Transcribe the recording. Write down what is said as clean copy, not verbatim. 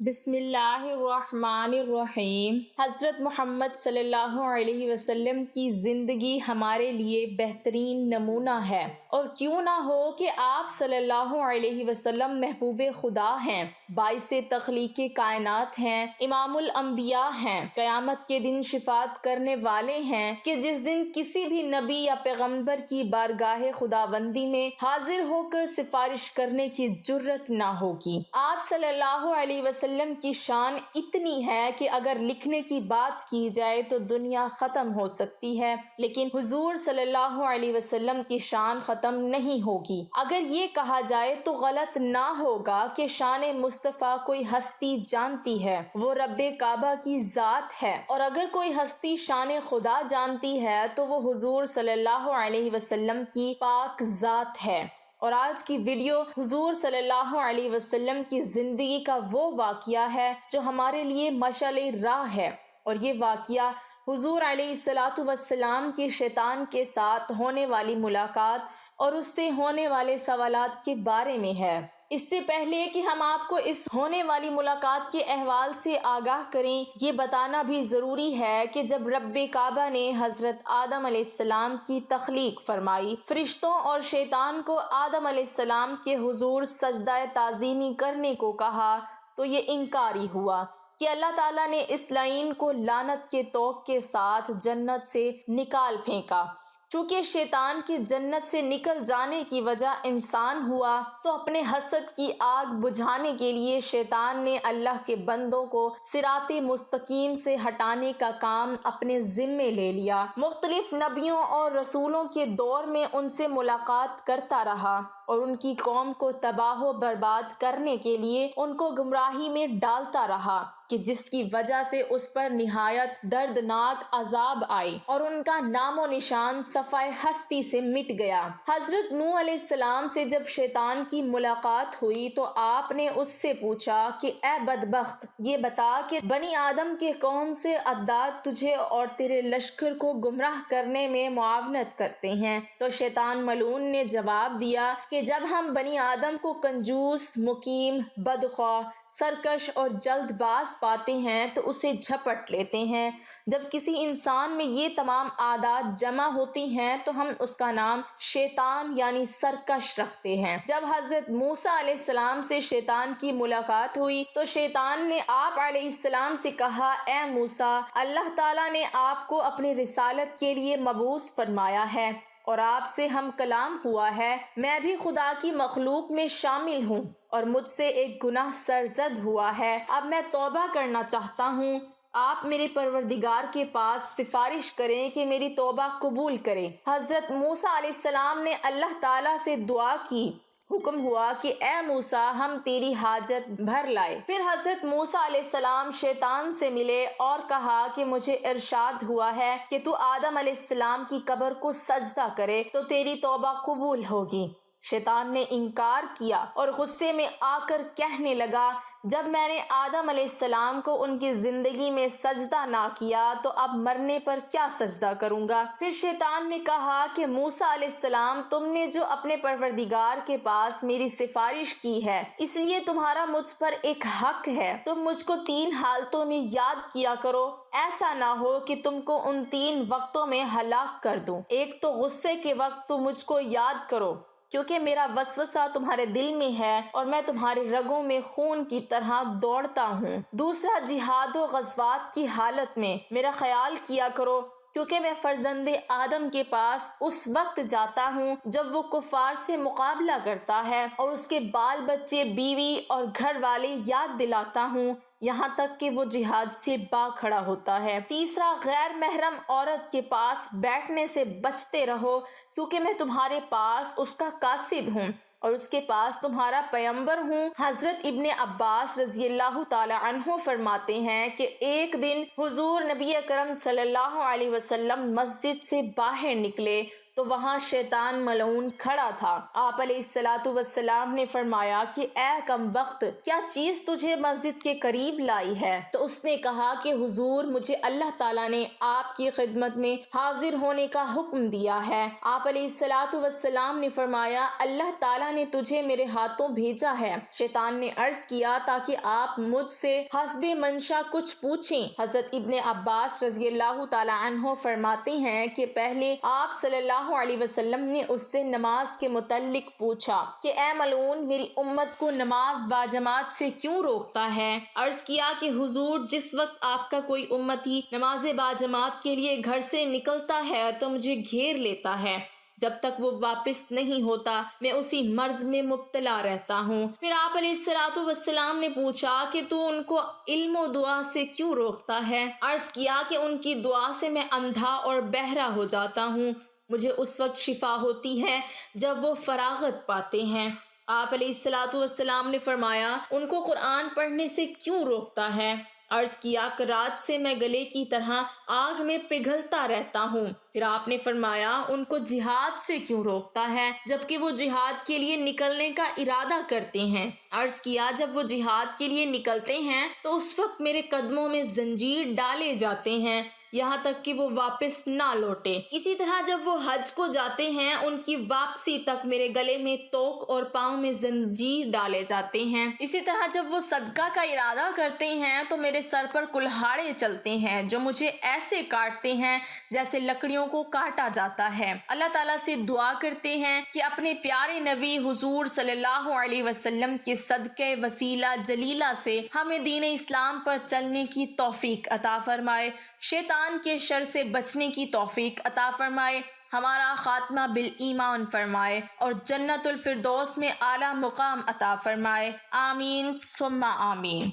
بسم اللہ الرحمن الرحیم۔ حضرت محمد صلی اللہ علیہ وسلم کی زندگی ہمارے لیے بہترین نمونہ ہے، اور کیوں نہ ہو کہ آپ صلی اللہ علیہ وسلم محبوب خدا ہیں، باعث تخلیق کائنات ہیں، امام الانبیاء ہیں، قیامت کے دن شفاعت کرنے والے ہیں کہ جس دن کسی بھی نبی یا پیغمبر کی بارگاہ خداوندی میں حاضر ہو کر سفارش کرنے کی جرت نہ ہوگی۔ آپ صلی اللہ علیہ وسلم کی شان اتنی ہے کہ اگر لکھنے کی بات کی جائے تو دنیا ختم ہو سکتی ہے، لیکن حضور صلی اللہ علیہ وسلم کی شان ختم نہیں ہوگی۔ اگر یہ کہا جائے تو غلط نہ ہوگا کہ شان مصطفیٰ کوئی ہستی جانتی ہے، وہ رب کعبہ کی ذات ہے، اور اگر کوئی ہستی شان خدا جانتی ہے تو وہ حضور صلی اللہ علیہ وسلم کی پاک ذات ہے۔ اور آج کی ویڈیو حضور صلی اللہ علیہ وسلم کی زندگی کا وہ واقعہ ہے جو ہمارے لیے مشعل راہ ہے، اور یہ واقعہ حضور علیہ الصلاۃ والسلام کی شیطان کے ساتھ ہونے والی ملاقات اور اس سے ہونے والے سوالات کے بارے میں ہے۔ اس سے پہلے کہ ہم آپ کو اس ہونے والی ملاقات کے احوال سے آگاہ کریں، یہ بتانا بھی ضروری ہے کہ جب رب کعبہ نے حضرت آدم علیہ السلام کی تخلیق فرمائی، فرشتوں اور شیطان کو آدم علیہ السلام کے حضور سجدہ تعظیمی کرنے کو کہا تو یہ انکاری ہوا کہ اللہ تعالیٰ نے اس لعین کو لعنت کے طوق کے ساتھ جنت سے نکال پھینکا۔ چونکہ شیطان کی جنت سے نکل جانے کی وجہ انسان ہوا، تو اپنے حسد کی آگ بجھانے کے لیے شیطان نے اللہ کے بندوں کو صراط مستقیم سے ہٹانے کا کام اپنے ذمے لے لیا۔ مختلف نبیوں اور رسولوں کے دور میں ان سے ملاقات کرتا رہا اور ان کی قوم کو تباہ و برباد کرنے کے لیے ان کو گمراہی میں ڈالتا رہا، کہ جس کی وجہ سے اس پر نہایت دردناک عذاب آئی اور ان کا نام و نشان صفحہ ہستی سے مٹ گیا۔ حضرت نوح علیہ السلام سے جب شیطان کی ملاقات ہوئی تو آپ نے اس سے پوچھا کہ اے بدبخت، یہ بتا کہ بنی آدم کے کون سے اعداد تجھے اور تیرے لشکر کو گمراہ کرنے میں معاونت کرتے ہیں؟ تو شیطان ملعون نے جواب دیا کہ جب ہم بنی آدم کو کنجوس، مقیم، بدخواہ، سرکش اور جلد باز پاتے ہیں تو اسے جھپٹ لیتے ہیں۔ جب کسی انسان میں یہ تمام عادات جمع ہوتی ہیں تو ہم اس کا نام شیطان یعنی سرکش رکھتے ہیں۔ جب حضرت موسیٰ علیہ السلام سے شیطان کی ملاقات ہوئی تو شیطان نے آپ علیہ السلام سے کہا، اے موسیٰ، اللہ تعالیٰ نے آپ کو اپنی رسالت کے لیے مبعوث فرمایا ہے اور آپ سے ہم کلام ہوا ہے، میں بھی خدا کی مخلوق میں شامل ہوں اور مجھ سے ایک گناہ سرزد ہوا ہے، اب میں توبہ کرنا چاہتا ہوں، آپ میرے پروردگار کے پاس سفارش کریں کہ میری توبہ قبول کرے۔ حضرت موسیٰ علیہ السلام نے اللہ تعالیٰ سے دعا کی، حکم ہوا کہ اے موسیٰ، ہم تیری حاجت بھر لائے۔ پھر حضرت موسیٰ علیہ السلام شیطان سے ملے اور کہا کہ مجھے ارشاد ہوا ہے کہ تو آدم علیہ السلام کی قبر کو سجدہ کرے تو تیری توبہ قبول ہوگی۔ شیطان نے انکار کیا اور غصے میں آ کر کہنے لگا، جب میں نے آدم علیہ السلام کو ان کی زندگی میں سجدہ نہ کیا تو اب مرنے پر کیا سجدہ کروں گا؟ پھر شیطان نے کہا کہ موسیٰ علیہ السلام، تم نے جو اپنے پروردگار کے پاس میری سفارش کی ہے، اس لیے تمہارا مجھ پر ایک حق ہے، تم مجھ کو 3 حالتوں میں یاد کیا کرو، ایسا نہ ہو کہ تم کو ان 3 وقتوں میں ہلاک کر دوں۔ ایک تو غصے کے وقت تو مجھ کو یاد کرو، کیونکہ میرا وسوسہ تمہارے دل میں ہے اور میں تمہارے رگوں میں خون کی طرح دوڑتا ہوں۔ دوسرا، جہاد و غزوات کی حالت میں میرا خیال کیا کرو، کیونکہ میں فرزند آدم کے پاس اس وقت جاتا ہوں جب وہ کفار سے مقابلہ کرتا ہے اور اس کے بال بچے، بیوی اور گھر والے یاد دلاتا ہوں، یہاں تک کہ وہ جہاد سے با کھڑا ہوتا ہے۔ تیسرا، غیر محرم عورت کے پاس بیٹھنے سے بچتے رہو، کیونکہ میں تمہارے پاس اس کا قاصد ہوں اور اس کے پاس تمہارا پیغمبر ہوں۔ حضرت ابن عباس رضی اللہ تعالی عنہ فرماتے ہیں کہ ایک دن حضور نبی اکرم صلی اللہ علیہ وسلم مسجد سے باہر نکلے تو وہاں شیطان ملعون کھڑا تھا۔ آپ علیہ الصلوۃ والسلام نے فرمایا کہ اے کم بخت، کیا چیز تجھے مسجد کے قریب لائی ہے؟ تو اس نے کہا کہ حضور، مجھے اللہ تعالیٰ نے آپ کی خدمت میں حاضر ہونے کا حکم دیا ہے۔ آپ علیہ الصلوۃ والسلام نے فرمایا، اللہ تعالیٰ نے تجھے میرے ہاتھوں بھیجا ہے۔ شیطان نے عرض کیا تاکہ آپ مجھ سے حسب منشا کچھ پوچھیں۔ حضرت ابن عباس رضی اللہ تعالی عنہ فرماتے ہیں کہ پہلے آپ صلی اللہ علیہ وسلم نے اس سے نماز کے متعلق پوچھا کہ اے ملعون، میری امت کو نماز باجماعت سے کیوں روکتا ہے؟ عرض کیا کہ حضور، جس وقت آپ کا کوئی امتی نماز باجماعت کے لیے گھر سے نکلتا ہے تو مجھے گھیر لیتا ہے، جب تک وہ واپس نہیں ہوتا میں اسی مرض میں مبتلا رہتا ہوں۔ پھر آپ علیہ الصلوۃ والسلام نے پوچھا کہ تو ان کو علم و دعا سے کیوں روکتا ہے؟ عرض کیا کہ ان کی دعا سے میں اندھا اور بہرا ہو جاتا ہوں، مجھے اس وقت شفا ہوتی ہے جب وہ فراغت پاتے ہیں۔ آپ علیہ الصلوۃ والسلام نے فرمایا، ان کو قرآن پڑھنے سے کیوں روکتا ہے؟ عرض کیا کہ رات سے میں گلے کی طرح آگ میں پگھلتا رہتا ہوں۔ پھر آپ نے فرمایا، ان کو جہاد سے کیوں روکتا ہے جبکہ وہ جہاد کے لیے نکلنے کا ارادہ کرتے ہیں؟ عرض کیا، جب وہ جہاد کے لیے نکلتے ہیں تو اس وقت میرے قدموں میں زنجیر ڈالے جاتے ہیں یہاں تک کہ وہ واپس نہ لوٹے۔ اسی طرح جب وہ حج کو جاتے ہیں ان کی واپسی تک میرے گلے میں توق اور پاؤں میں زنجیر ڈالے جاتے ہیں۔ اسی طرح جب وہ صدقہ کا ارادہ کرتے ہیں تو میرے سر پر کلہاڑے چلتے ہیں جو مجھے ایسے کاٹتے ہیں جیسے لکڑیوں کو کاٹا جاتا ہے۔ اللہ تعالیٰ سے دعا کرتے ہیں کہ اپنے پیارے نبی حضور صلی اللہ علیہ وسلم کے صدقے وسیلہ جلیلہ سے ہمیں دین اسلام پر چلنے کی توفیق عطا فرمائے، شیطان کے شر سے بچنے کی توفیق عطا فرمائے، ہمارا خاتمہ بالایمان فرمائے اور جنت الفردوس میں اعلیٰ مقام عطا فرمائے۔ آمین ثم آمین۔